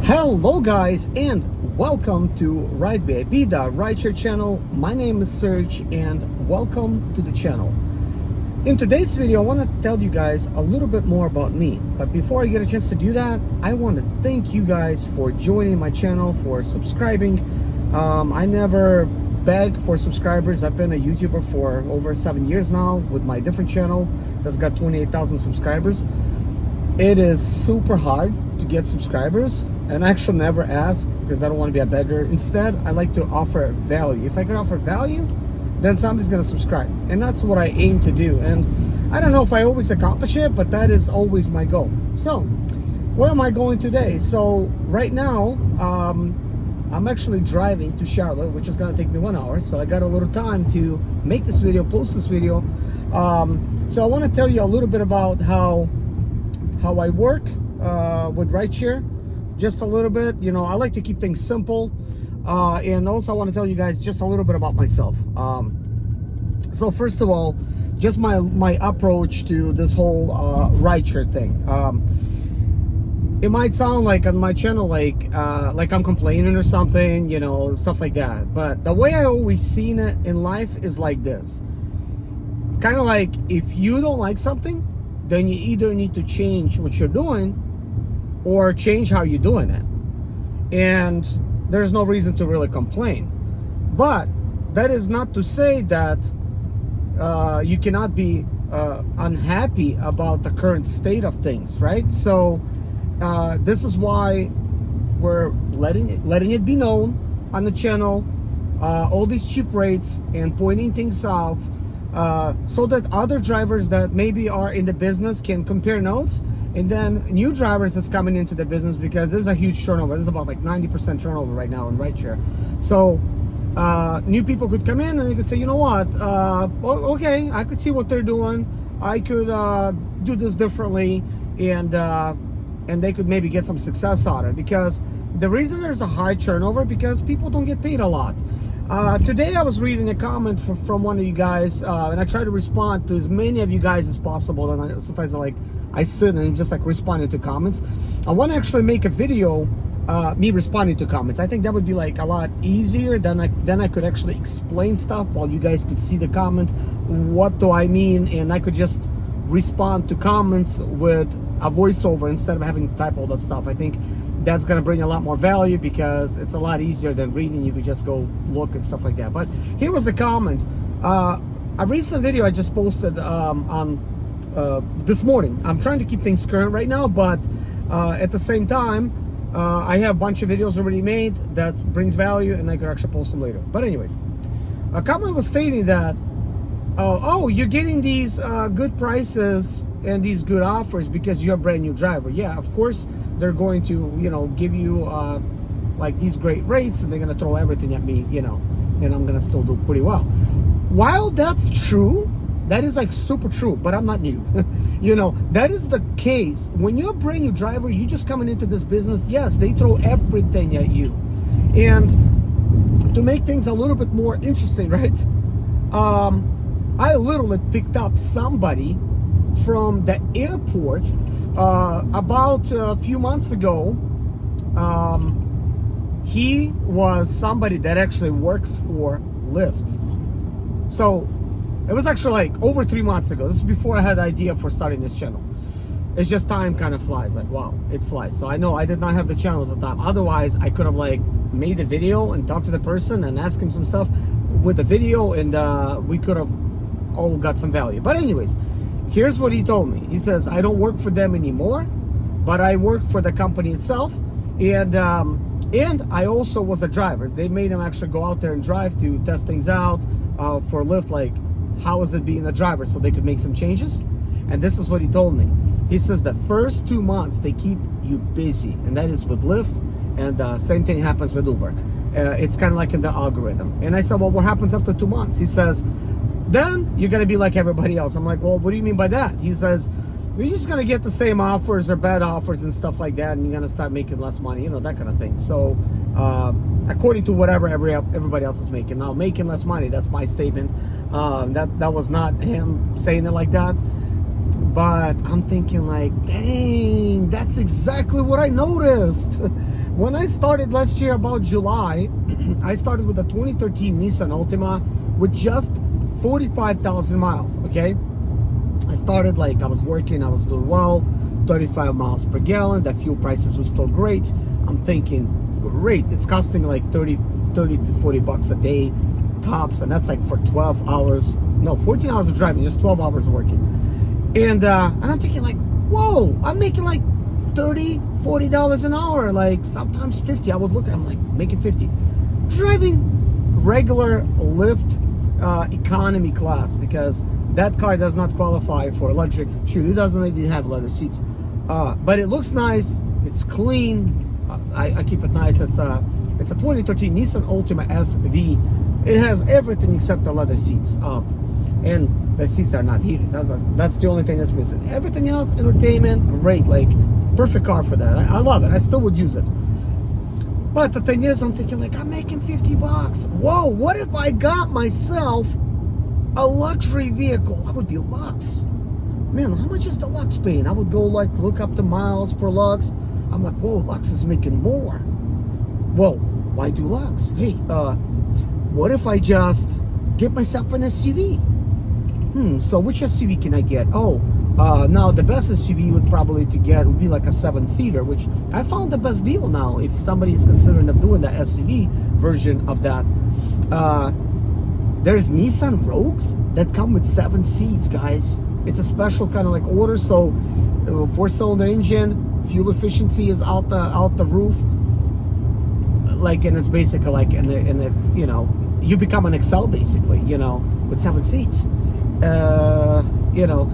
Hello guys, and welcome to Ride VIP, the rideshare channel. My name is Serge and welcome to the channel. In today's video, I want to tell you guys a little bit more about me. But before I get a chance to do that, I want to thank you guys for joining my channel, for subscribing. I never beg for subscribers. I've been a YouTuber for over 7 years now with my different channel that's got 28,000 subscribers. It is super hard to get subscribers, and I actually never ask because I don't want to be a beggar. Instead, I like to offer value. If I can offer value, then somebody's going to subscribe, and that's what I aim to do. And I don't know if I always accomplish it, but that is always my goal. So where am I going today? So right now I'm actually driving to Charlotte, which is going to take me 1 hour, so I got a little time to make this video, post this video. So I want to tell you a little bit about how I work with rideshare, just a little bit. You know, I like to keep things simple, and also I want to tell you guys just a little bit about myself. So first of all, just my approach to this whole rideshare thing. It might sound like on my channel like I'm complaining or something, you know, stuff like that. But the way I always seen it in life is like this. Kind of like, if you don't like something, then you either need to change what you're doing or change how you're doing it. And there's no reason to really complain. But that is not to say that you cannot be unhappy about the current state of things, right? So this is why we're letting it be known on the channel, all these cheap rates, and pointing things out, so that other drivers that maybe are in the business can compare notes, and then new drivers that's coming into the business, because there's a huge turnover. There's about like 90% turnover right now in rideshare. So new people could come in and they could say, you know what, okay, I could see what they're doing. I could do this differently, and they could maybe get some success out of it. Because the reason there's a high turnover, because people don't get paid a lot. Today I was reading a comment from one of you guys, and I try to respond to as many of you guys as possible. And sometimes I sit and just like responding to comments. I want to actually make a video, me responding to comments. I think that would be like a lot easier. Then I could actually explain stuff while you guys could see the comment. What do I mean? And I could just respond to comments with a voiceover instead of having to type all that stuff. I think that's going to bring a lot more value, because it's a lot easier than reading. You could just go look and stuff like that. But here was the comment. A recent video I just posted on this morning. I'm trying to keep things current right now, but at the same time, I have a bunch of videos already made that brings value, and I could actually post them later. But anyways, a comment was stating that, oh, you're getting these good prices and these good offers because you're a brand new driver. Yeah, of course they're going to, you know, give you like these great rates, and they're going to throw everything at me, you know, and I'm going to still do pretty well. While that's true, that is like super true, but I'm not new. You know, that is the case. When you're a brand new driver, you just coming into this business, yes, they throw everything at you. And to make things a little bit more interesting, right? I literally picked up somebody from the airport about a few months ago. He was somebody that actually works for Lyft. So it was actually like over 3 months ago. This is before I had the idea for starting this channel. It's just time kind of flies. Like, wow, it flies. So I know I did not have the channel at the time. Otherwise, I could have like made a video and talked to the person and asked him some stuff with the video, and we could have all got some value. But anyways, here's what he told me. He says, I don't work for them anymore, but I work for the company itself, and I also was a driver. They made him actually go out there and drive to test things out for Lyft, like how is it being a driver, so they could make some changes. And this is what he told me. He says the first 2 months they keep you busy, and that is with Lyft, and same thing happens with Uber. It's kind of like in the algorithm. And I said, well, what happens after 2 months? He says, then you're gonna be like everybody else. I'm like, well, what do you mean by that? He says, you're just gonna get the same offers or bad offers and stuff like that, and you're gonna start making less money, you know, that kind of thing. So according to whatever everybody else is making. Now, making less money, that's my statement. That was not him saying it like that. But I'm thinking like, dang, that's exactly what I noticed. When I started last year, about July, I started with a 2013 Nissan Altima with just 45,000 miles, okay? I started like, I was working, I was doing well, 35 miles per gallon, the fuel prices were still great. I'm thinking, great, it's costing me like 30 to 40 bucks a day, tops, and that's like for 12 hours, no, 14 hours of driving, just 12 hours of working. And I'm thinking like, whoa, I'm making like $30-40 an hour, like sometimes 50. I would look at, I'm like making 50 driving regular Lyft economy class, because that car does not qualify for electric. Shoot, it doesn't even have leather seats, but it looks nice, it's clean. I keep it nice. It's a 2013 Nissan Altima SV. It has everything except the leather seats, and the seats are not heated. That's the only thing that's missing. Everything else, entertainment, great, like perfect car for that. I love it. I still would use it. But the thing is, I'm thinking like, I'm making 50 bucks. Whoa, what if I got myself a luxury vehicle? I would be Lux. Man, how much is the Lux paying? I would go like look up the miles per Lux. I'm like, whoa, Lux is making more. Well, why do Lux? Hey, what if I just get myself an SUV? So which SUV can I get? Oh, now the best SUV would probably to get would be like a 7-seater, which I found the best deal now. If somebody is considering of doing the SUV version of that, there's Nissan Rogues that come with 7 seats, guys. It's a special kind of like order. So 4-cylinder engine, fuel efficiency is out the roof. Like, and it's basically like in the you know, you become an Excel basically, you know, with 7 seats. You know,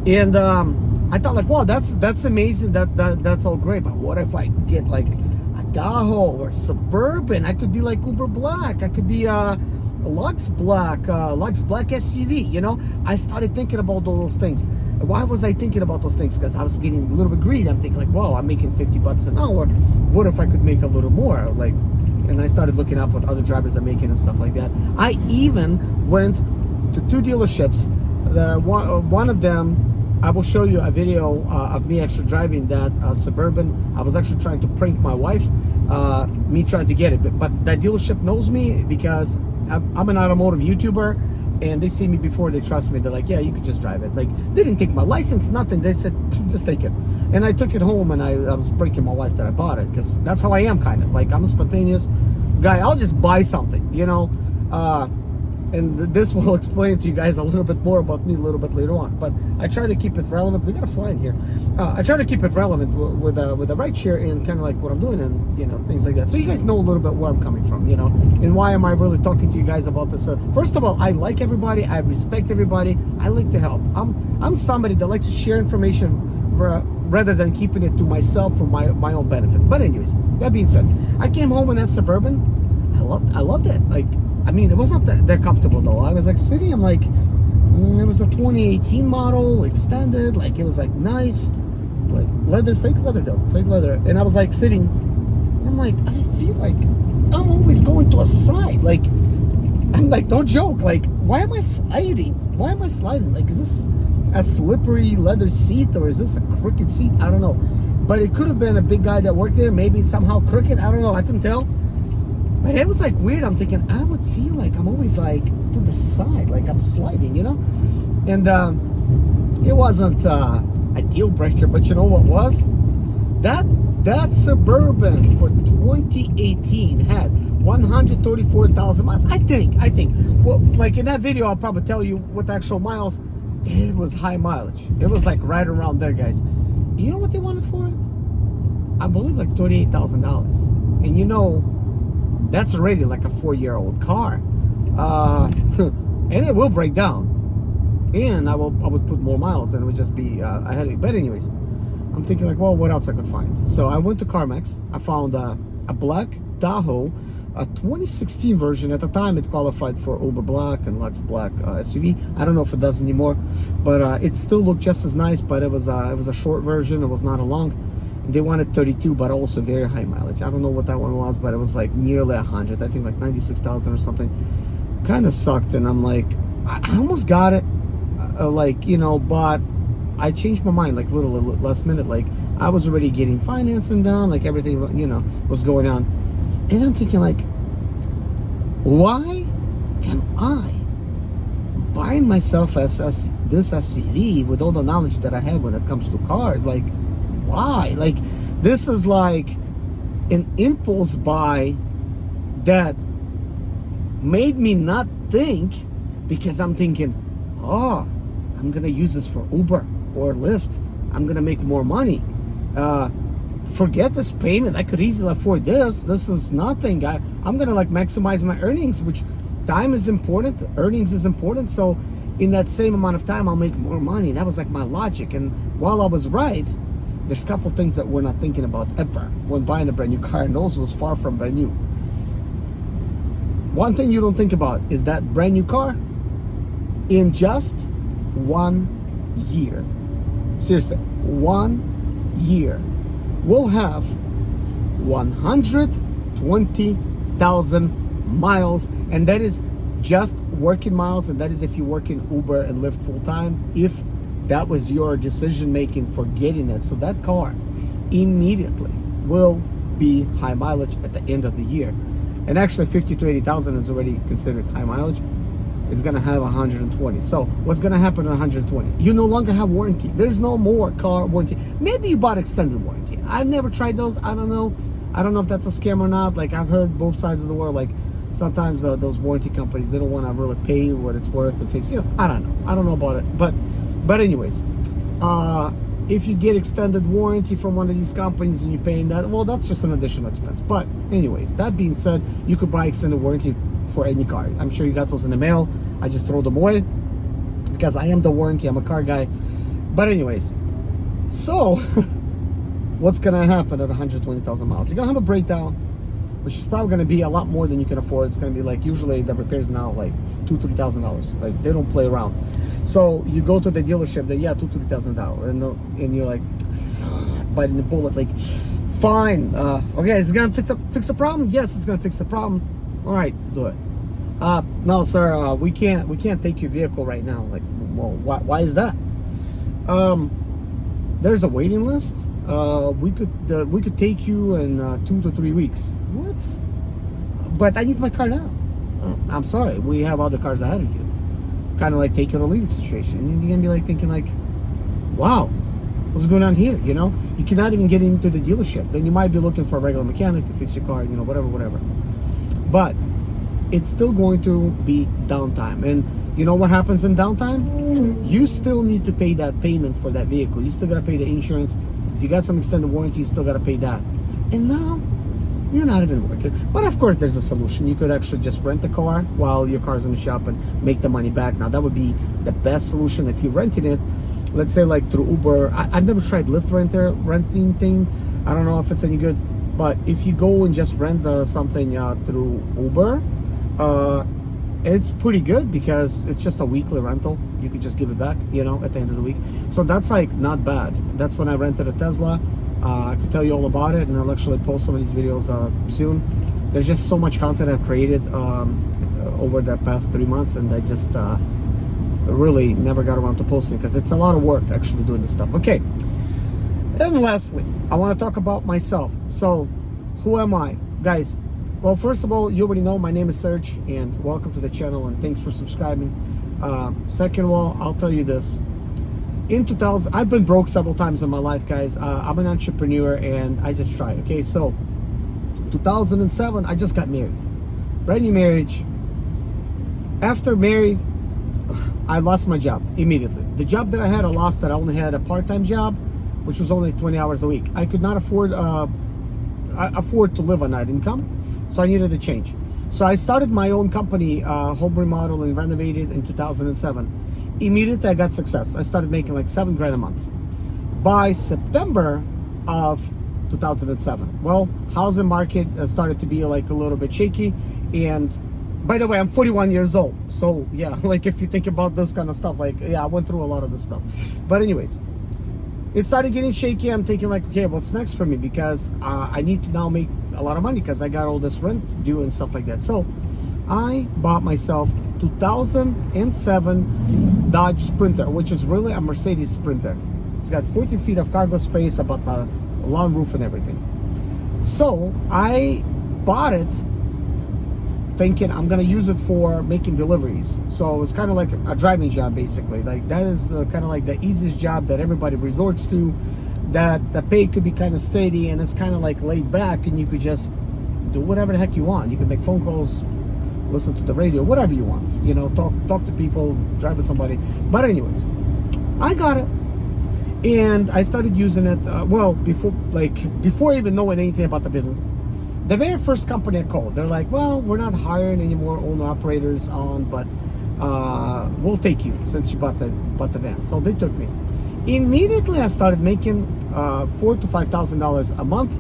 and I thought like, wow, that's amazing. That's all great. But what if I get like a Tahoe or Suburban? I could be like Uber Black. I could be Lux Black SUV. You know, I started thinking about those things. Why was I thinking about those things? Because I was getting a little bit greedy. I'm thinking like, wow, I'm making 50 bucks an hour. What if I could make a little more? Like, and I started looking up what other drivers are making and stuff like that. I even went to 2 dealerships. One of them, I will show you a video of me actually driving that Suburban. I was actually trying to prank my wife, me trying to get it. But that dealership knows me because I'm an automotive YouTuber, and they see me before they trust me. They're like, yeah, you could just drive it. Like, they didn't take my license, nothing. They said, just take it. And I took it home, and I was pranking my wife that I bought it, because that's how I am, kind of. Like, I'm a spontaneous guy. I'll just buy something, you know. And this will explain to you guys a little bit more about me a little bit later on. But I try to keep it relevant. We got a fly in here. I try to keep it relevant with the right share and kind of like what I'm doing and, you know, things like that. So you guys know a little bit where I'm coming from, you know, and why am I really talking to you guys about this. First of all, I like everybody. I respect everybody. I like to help. I'm somebody that likes to share information rather than keeping it to myself for my own benefit. But anyways, that being said, I came home in that Suburban. I loved it. Like, I mean, it wasn't that comfortable though. I was like sitting, I'm like, it was a 2018 model, extended, like it was like nice, like leather, fake leather. And I was like sitting, I'm like, I feel like I'm always going to a side. Like, I'm like, don't joke. Like, why am I sliding? Like, is this a slippery leather seat or is this a crooked seat? I don't know. But it could have been a big guy that worked there, maybe somehow crooked. I don't know. I couldn't tell. But it was like weird. I'm thinking I would feel like I'm always like to the side, like I'm sliding, you know. And it wasn't a deal breaker, but you know what was? That Suburban for 2018 had 134,000 miles. I think. Well, like in that video, I'll probably tell you what the actual miles. It was high mileage. It was like right around there, guys. You know what they wanted for it? I believe like $38,000. And you know, that's already like a 4-year-old car, and it will break down. And I would put more miles, and it would just be ahead of it. But anyways, I'm thinking like, well, what else I could find? So I went to CarMax. I found a black Tahoe, a 2016 version. At the time, it qualified for Uber Black and Lux Black SUV. I don't know if it does anymore, but it still looked just as nice. But it was a short version. It was not a long. They wanted 32, but also very high mileage. I don't know what that one was, but it was like nearly 100. I think like 96,000 or something. Kind of sucked, and I'm like, I almost got it, like, you know, but I changed my mind like little last minute. Like, I was already getting financing done, like everything, was going on. And I'm thinking like, why am I buying myself this SUV with all the knowledge that I have when it comes to cars? Like, why? Like, this is like an impulse buy that made me not think, because I'm thinking, oh, I'm gonna use this for Uber or Lyft. I'm gonna make more money. Forget this payment. I could easily afford this. This is nothing. I'm gonna like maximize my earnings, which time is important. Earnings is important. So in that same amount of time, I'll make more money. That was like my logic. And while I was right, there's a couple things that we're not thinking about ever when buying a brand new car, and those was far from brand new. One thing you don't think about is that brand new car, in just 1 year, seriously, 1 year, will have 120,000 miles, and that is just working miles, and that is if you work in Uber and Lyft full time, if that was your decision making for getting it. So that car immediately will be high mileage at the end of the year. And actually 50 to 80,000 is already considered high mileage. It's gonna have 120. So what's gonna happen at 120? You no longer have warranty. There's no more car warranty. Maybe you bought extended warranty. I've never tried those. I don't know if that's a scam or not. Like, I've heard both sides of the world. Like, sometimes those warranty companies, they don't want to really pay what it's worth to fix. I don't know about it. But anyways, if you get extended warranty from one of these companies and you're paying that, well, that's just an additional expense. But anyways, that being said, you could buy extended warranty for any car. I'm sure you got those in the mail. I just throw them away because I am the warranty. I'm a car guy. But anyways, so what's gonna happen at 120,000 miles? You're gonna have a breakdown, which is probably gonna be a lot more than you can afford. It's gonna be like, usually the repairs now like $2,000-$3,000. Like, they don't play around. So you go to the dealership, they $2,000-$3,000, and you're like biting the bullet. Like, fine, okay, is it gonna fix the problem? Yes, it's gonna fix the problem. All right, do it. No, sir, we can't take your vehicle right now. Like, well, why is that? There's a waiting list. We could take you in 2 to 3 weeks. What? But I need my car now. I'm sorry, we have other cars ahead of you. Kind of like take it or leave it situation. And you're gonna be like thinking like, wow, what's going on here? You cannot even get into the dealership. Then you might be looking for a regular mechanic to fix your car. Whatever. But it's still going to be downtime. And you know what happens in downtime? You still need to pay that payment for that vehicle. You still gotta pay the insurance. If you got some extended warranty, you still gotta pay that. And now you're not even working. But of course, there's a solution. You could actually just rent the car while your car's in the shop and make the money back. Now that would be the best solution if you're renting it. Let's say like through Uber. I've never tried Lyft renting thing. I don't know if it's any good. But if you go and just rent something through Uber, it's pretty good because it's just a weekly rental. You could just give it back, at the end of the week. So that's like not bad. That's when I rented a Tesla. I could tell you all about it, and I'll actually post some of these videos soon. There's just so much content I've created over the past 3 months, and I just really never got around to posting because it's a lot of work actually doing this stuff. Okay. And lastly, I want to talk about myself. So, who am I? Guys, well, first of all, you already know my name is Serge, and welcome to the channel, and thanks for subscribing. Second of all, I'll tell you this. In 2000, I've been broke several times in my life, guys. I'm an entrepreneur, and I just tried, okay? So, 2007, I just got married. Brand new marriage. After married, I lost my job immediately. The job that I had, I lost it. I only had a part-time job, which was only 20 hours a week. I could not afford to live on that income, so I needed a change. So I started my own company, home remodeling, renovated in 2007. Immediately I got success. I started making like $7,000 a month. By September of 2007, well, housing market started to be like a little bit shaky. And by the way, I'm 41 years old. So yeah, like if you think about this kind of stuff, like, yeah, I went through a lot of this stuff. But anyways, it started getting shaky. I'm thinking like, okay, what's next for me? Because I need to now make a lot of money because I got all this rent due and stuff like that. So I bought myself 2007 Dodge Sprinter, which is really a Mercedes Sprinter. It's got 14 feet of cargo space, about the long roof and everything. So I bought it thinking I'm gonna use it for making deliveries. So it's kind of like a driving job, basically. Like that is kind of like the easiest job that everybody resorts to, that the pay could be kind of steady and it's kind of like laid back, and you could just do whatever the heck you want. You can make phone calls, listen to the radio, whatever you want, you know, talk to people, drive with somebody. But anyways, I got it and I started using it. Well, before even knowing anything about the business, the very first company I called, they're like, well, we're not hiring any more owner operators on, but we'll take you since you bought the van. So they took me. Immediately I started making $4,000 to $5,000 a month,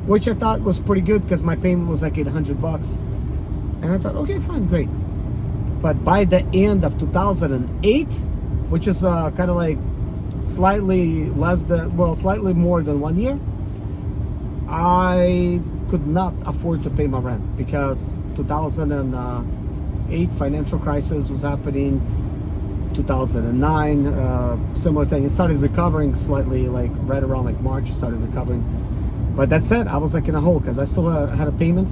which I thought was pretty good because my payment was like $800. And I thought, okay, fine, great. But by the end of 2008, which is kind of like slightly more than 1 year, I could not afford to pay my rent because 2008 financial crisis was happening. 2009, similar thing. It started recovering slightly, like right around like March, it started recovering. But that's it. I was like in a hole because I still had a payment.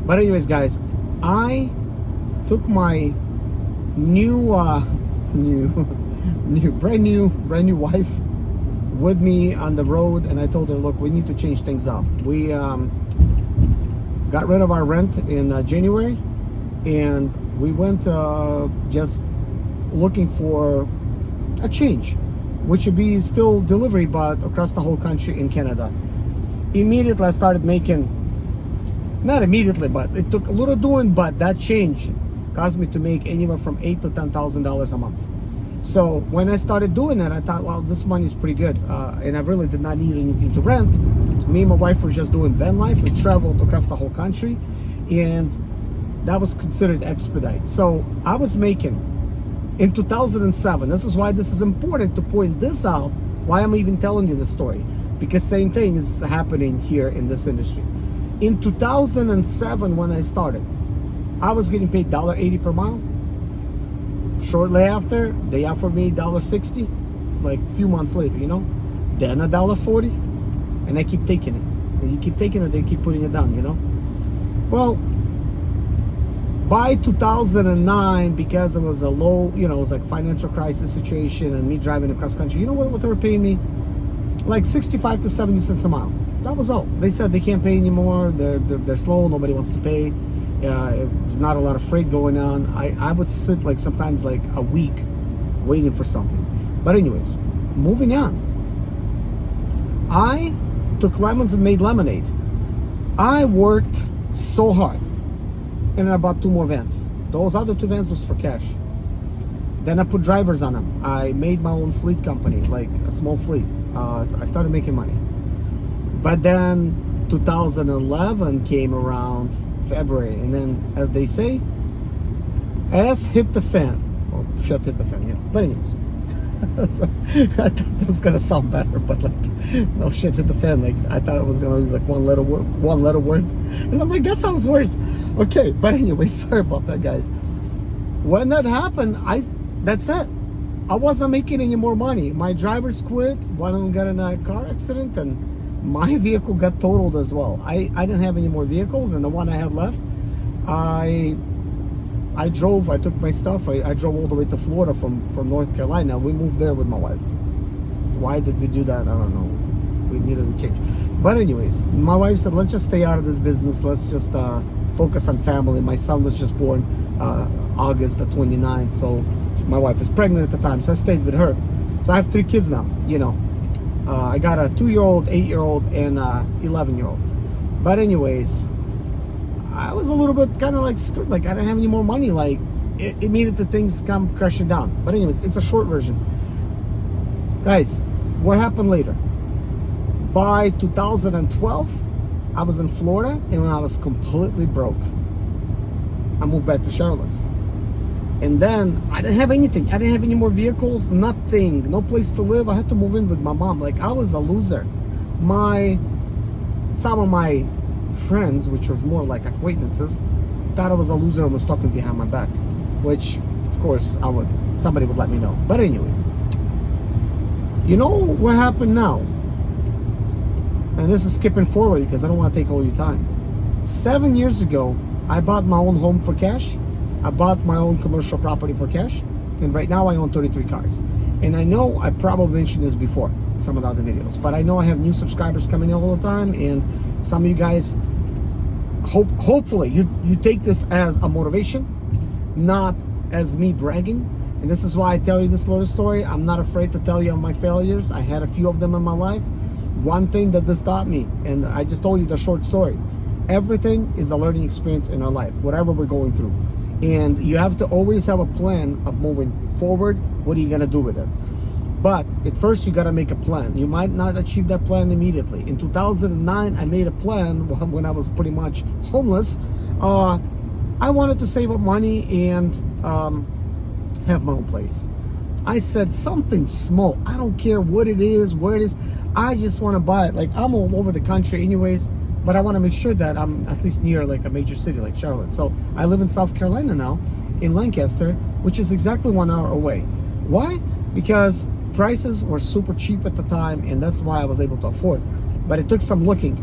But anyways, guys, I took my brand new wife with me on the road, and I told her, look, we need to change things up. We got rid of our rent in January, and we went just looking for a change, which would be still delivery, but across the whole country in Canada. Immediately I started making, not immediately, but it took a little doing, but that change caused me to make anywhere from $8,000 to $10,000 a month. So when I started doing it, I thought, well, this money is pretty good, and I really did not need anything to rent. Me and my wife were just doing van life. We traveled across the whole country, and that was considered expedite. So I was making, in 2007, this is why this is important to point this out, why I'm even telling you this story, because same thing is happening here in this industry. In 2007, when I started, I was getting paid $1.80 per mile. Shortly after, they offered me $1.60, like a few months later, you know, then $1.40, and I keep taking it. And you keep taking it, they keep putting it down, you know. Well, by 2009, because it was a low, you know, it was like financial crisis situation and me driving across country, you know what they were paying me? Like 65 to 70 cents a mile. That was all. They said they can't pay anymore. They're slow. Nobody wants to pay. There's not a lot of freight going on. I would sit like sometimes like a week waiting for something. But anyways, moving on. I took lemons and made lemonade. I worked so hard. And I bought 2 more vans. Those other 2 vans was for cash. Then I put drivers on them. I made my own fleet company, like a small fleet. I started making money. But then 2011 came around, February, and then, as they say, ass hit the fan. Oh, shit hit the fan, yeah. But anyways, I thought that was gonna sound better, but like, no, shit hit the fan. Like, I thought it was gonna use like one letter word, and I'm like, that sounds worse. Okay, but anyway, sorry about that, guys. When that happened, that's it. I wasn't making any more money. My drivers quit. One of them got in a car accident, and my vehicle got totaled as well. I didn't have any more vehicles, and the one I had left, I drove. I took my stuff. I drove all the way to Florida from North Carolina. We moved there with my wife. Why did we do that? I don't know. We needed to change. But anyways, my wife said, let's just stay out of this business. Let's just focus on family. My son was just born August the 29th, so my wife was pregnant at the time, so I stayed with her. So I have 3 kids now, you know. I got a 2-year-old, 8-year-old, and 11-year-old. But anyways, I was a little bit kind of like screwed. Like, I didn't have any more money. Like, it made it the things come crashing down. But anyways, it's a short version. Guys, what happened later? By 2012, I was in Florida, and I was completely broke. I moved back to Charlotte. And then I didn't have anything. I didn't have any more vehicles, nothing, no place to live. I had to move in with my mom. Like, I was a loser. Some of my friends, which were more like acquaintances, thought I was a loser and was talking behind my back, which, of course, somebody would let me know. But anyways, You know what happened now? And this is skipping forward because I don't want to take all your time. 7 years ago, I bought my own home for cash. I bought my own commercial property for cash. And right now I own 33 cars. And I know I probably mentioned this before in some of the other videos, but I know I have new subscribers coming in all the time, and some of you guys, hopefully you take this as a motivation, not as me bragging. And this is why I tell you this little story. I'm not afraid to tell you of my failures. I had a few of them in my life. One thing that this taught me, and I just told you the short story, everything is a learning experience in our life, whatever we're going through. And you have to always have a plan of moving forward. What are you going to do with it? But at first, you got to make a plan. You might not achieve that plan immediately. In 2009, I made a plan when I was pretty much homeless. I wanted to save up money and have my own place. I said something small. I don't care what it is, where it is. I just want to buy it. Like, I'm all over the country anyways, but I want to make sure that I'm at least near like a major city like Charlotte. So I live in South Carolina now, in Lancaster, which is exactly 1 hour away. Why? Because prices were super cheap at the time, and that's why I was able to afford. But it took some looking.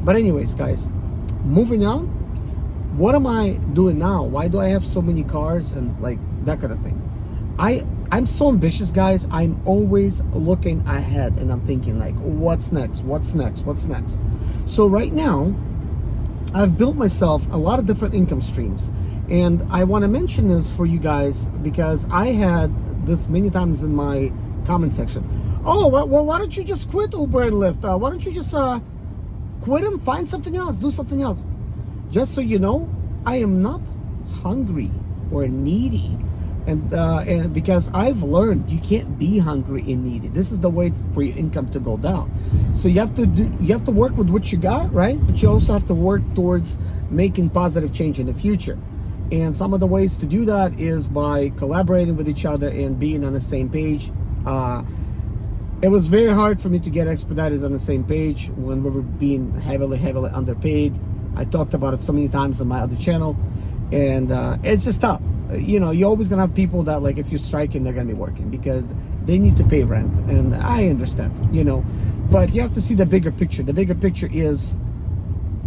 But anyways, guys, moving on. What am I doing now? Why do I have so many cars and like that kind of thing? I'm so ambitious, guys. I'm always looking ahead, and I'm thinking like, what's next? What's next? What's next? So right now, I've built myself a lot of different income streams, and I want to mention this for you guys because I had this many times in my comment section. Oh, well, why don't you just quit Uber and Lyft? Why don't you just quit them, find something else, do something else? Just so you know, I am not hungry or needy. And because I've learned you can't be hungry and needy. This is the way for your income to go down. So you have to work with what you got, right? But you also have to work towards making positive change in the future. And some of the ways to do that is by collaborating with each other and being on the same page. It was very hard for me to get Expeditors on the same page when we were being heavily underpaid. I talked about it so many times on my other channel, and it's just tough. You know, you're always gonna have people that, like, if you're striking, they're gonna be working because they need to pay rent, and I understand, you know, but you have to see the bigger picture. The bigger picture is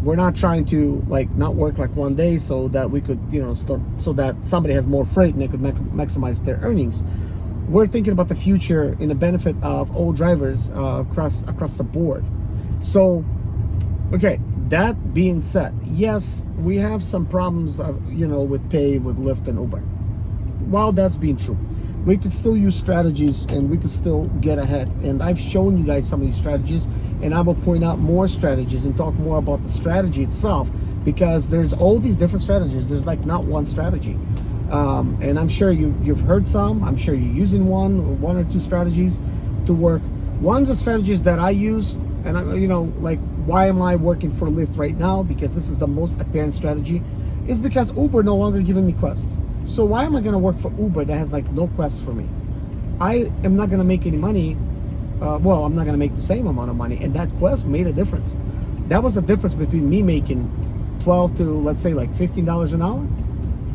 we're not trying to like not work like one day so that we could, you know, so that somebody has more freight and they could maximize their earnings. We're thinking about the future in the benefit of all drivers across the board. So, okay. That being said, yes, we have some problems of, you know, with pay with Lyft and Uber. While that's being true, we could still use strategies and we could still get ahead. And I've shown you guys some of these strategies, and I will point out more strategies and talk more about the strategy itself, because there's all these different strategies. There's like not one strategy. And I'm sure you've heard some. I'm sure you're using one or two strategies to work. One of the strategies that I use, and you know, like, why am I working for Lyft right now? Because this is the most apparent strategy, is because Uber no longer giving me quests. So why am I going to work for Uber that has like no quests for me? I am not going to make any money. Well, I'm not going to make the same amount of money, and that quest made a difference. That was the difference between me making $12 to, let's say, like $15 an hour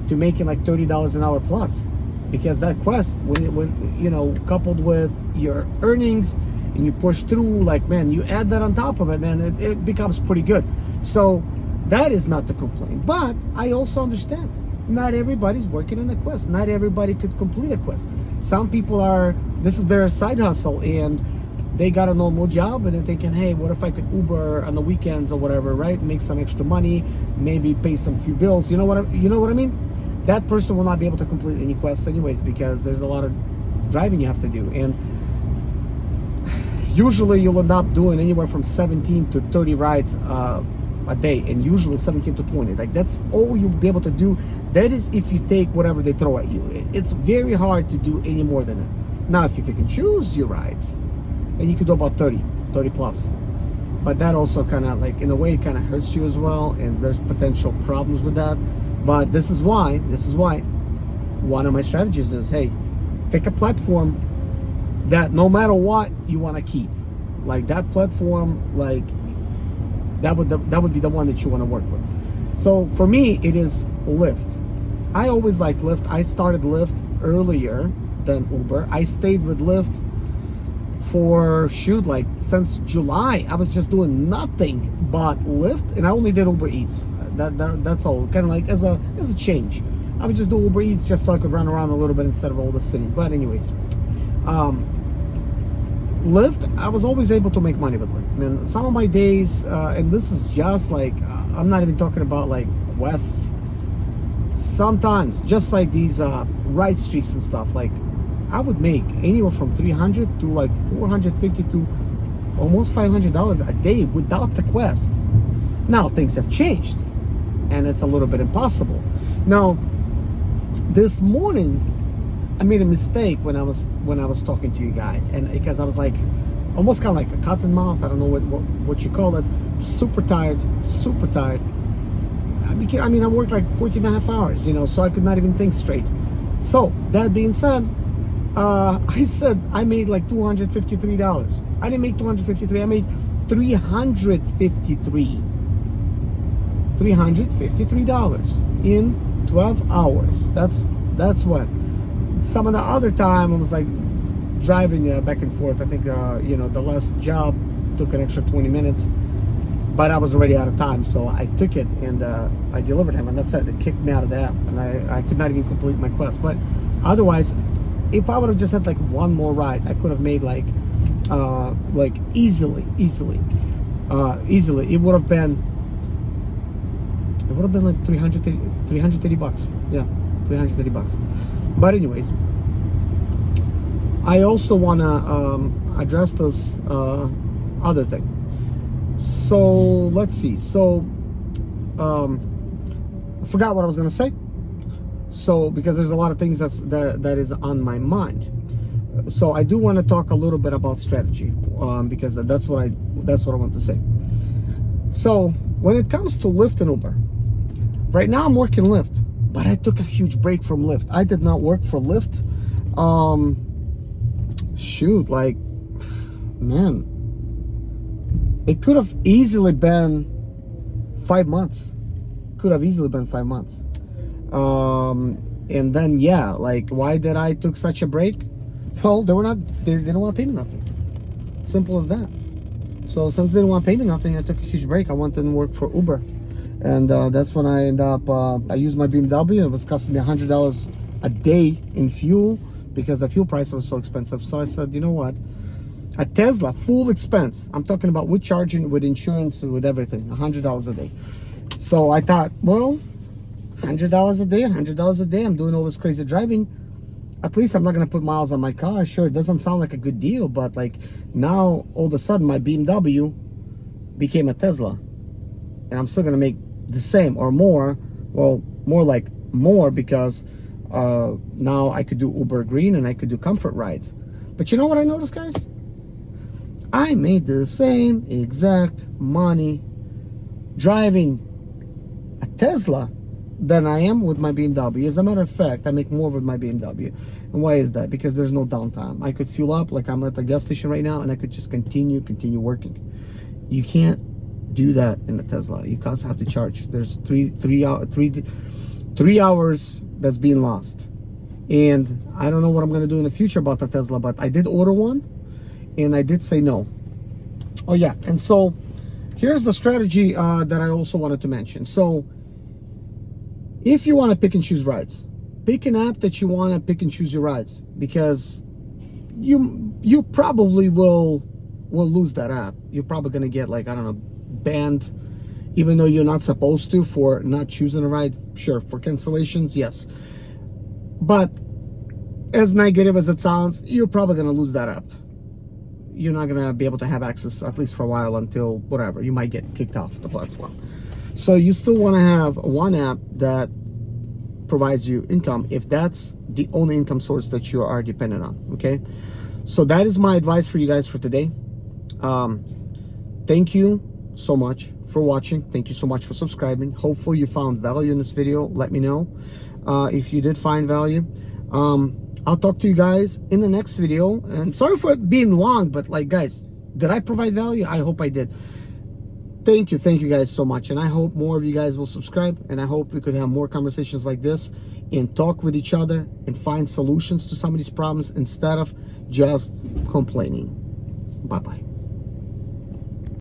to making like $30 an hour plus, because that quest, when you know, coupled with your earnings, and you push through, like, man, you add that on top of it, man, it becomes pretty good. So that is not to complain. But I also understand not everybody's working on a quest. Not everybody could complete a quest. Some people this is their side hustle, and they got a normal job, and they're thinking, hey, what if I could Uber on the weekends or whatever, right? Make some extra money, maybe pay some few bills. You know what I mean? That person will not be able to complete any quests anyways, because there's a lot of driving you have to do. And usually you'll end up doing anywhere from 17 to 30 rides a day, and usually 17 to 20. Like, that's all you'll be able to do. That is if you take whatever they throw at you. It's very hard to do any more than that. Now, if you pick and choose your rides, and you could do about 30 plus. But that also kind of, like, in a way, it kind of hurts you as well, and there's potential problems with that. But this is why one of my strategies is, hey, pick a platform that no matter what you want to keep. Like, that platform, like, that would be the one that you want to work with. So for me, it is Lyft. I always liked Lyft. I started Lyft earlier than Uber. I stayed with Lyft for shoot, like since July. I was just doing nothing but Lyft, and I only did Uber Eats. That's all, kind of like as a change. I would just do Uber Eats just so I could run around a little bit instead of all the sitting. But anyways, Lyft, I was always able to make money with Lyft. I mean, some of my days, and this is just like, I'm not even talking about like quests. Sometimes, just like these ride streaks and stuff, like I would make anywhere from 300 to like 450 to almost $500 a day without the quest. Now things have changed, and it's a little bit impossible. Now, this morning, I made a mistake when I was talking to you guys, and because I was like almost kind of like a cotton mouth. I don't know what you call it. Super tired. I mean, I worked like 14 and a half hours, so I could not even think straight. So that being said, I said I made like $253. I didn't make 253. I made $353 in 12 hours. That's what. Some of the other time I was like driving back and forth. I think the last job took an extra 20 minutes, but I was already out of time, so I took it and I delivered him, and that's it. It kicked me out of the app, and I could not even complete my quest. But otherwise, if I would have just had like one more ride, I could have made like easily, it would have been like 330 bucks. Yeah, 330 bucks. But anyways, I also want to address this other thing. So let's see. So I forgot what I was going to say. So because there's a lot of things that is on my mind. So I do want to talk a little bit about strategy, because that's what I want to say. So when it comes to Lyft and Uber, right now I'm working Lyft, but I took a huge break from Lyft. I did not work for Lyft. Shoot, like, man, it could have easily been 5 months. And then, yeah, like, why did I took such a break? Well, they didn't want to pay me nothing. Simple as that. So since they didn't want to pay me nothing, I took a huge break. I went and worked for Uber. And that's when I ended up, I used my BMW. It was costing me $100 a day in fuel because the fuel price was so expensive. So I said, you know what? A Tesla, full expense. I'm talking about with charging, with insurance, with everything, $100 a day. So I thought, well, $100 a day, I'm doing all this crazy driving. At least I'm not going to put miles on my car. Sure, it doesn't sound like a good deal, but like now all of a sudden my BMW became a Tesla. And I'm still going to make the same or more. Well, more like more, because now I could do Uber Green and I could do comfort rides. But you know what I noticed, guys? I made the same exact money driving a Tesla than I am with my BMW. As a matter of fact, I make more with my BMW. And why is that? Because there's no downtime. I could fuel up like I'm at the gas station right now, and I could just continue working. You can't do that in a Tesla. You constantly have to charge. There's three hours that's being lost. And I don't know what I'm going to do in the future about the Tesla, but I did order one, and I did say no. Oh yeah, and so here's the strategy that I also wanted to mention. So if you want to pick and choose rides, pick an app that you want to pick and choose your rides, because you probably will lose that app. You're probably going to get, like, I don't know, banned, even though you're not supposed to, for not choosing a ride. Sure, for cancellations, yes. But as negative as it sounds, you're probably going to lose that app. You're not going to be able to have access, at least for a while, until whatever. You might get kicked off the platform. So you still want to have one app that provides you income, if that's the only income source that you are dependent on. Okay, so that is my advice for you guys for today. Thank you so much for watching. Thank you so much for subscribing. Hopefully you found value in this video. Let me know if you did find value. I'll talk to you guys in the next video, and sorry for it being long, but like, guys, did I provide value? I hope I did. Thank you guys so much, and I hope more of you guys will subscribe, and I hope we could have more conversations like this and talk with each other and find solutions to some of these problems instead of just complaining. Bye-bye.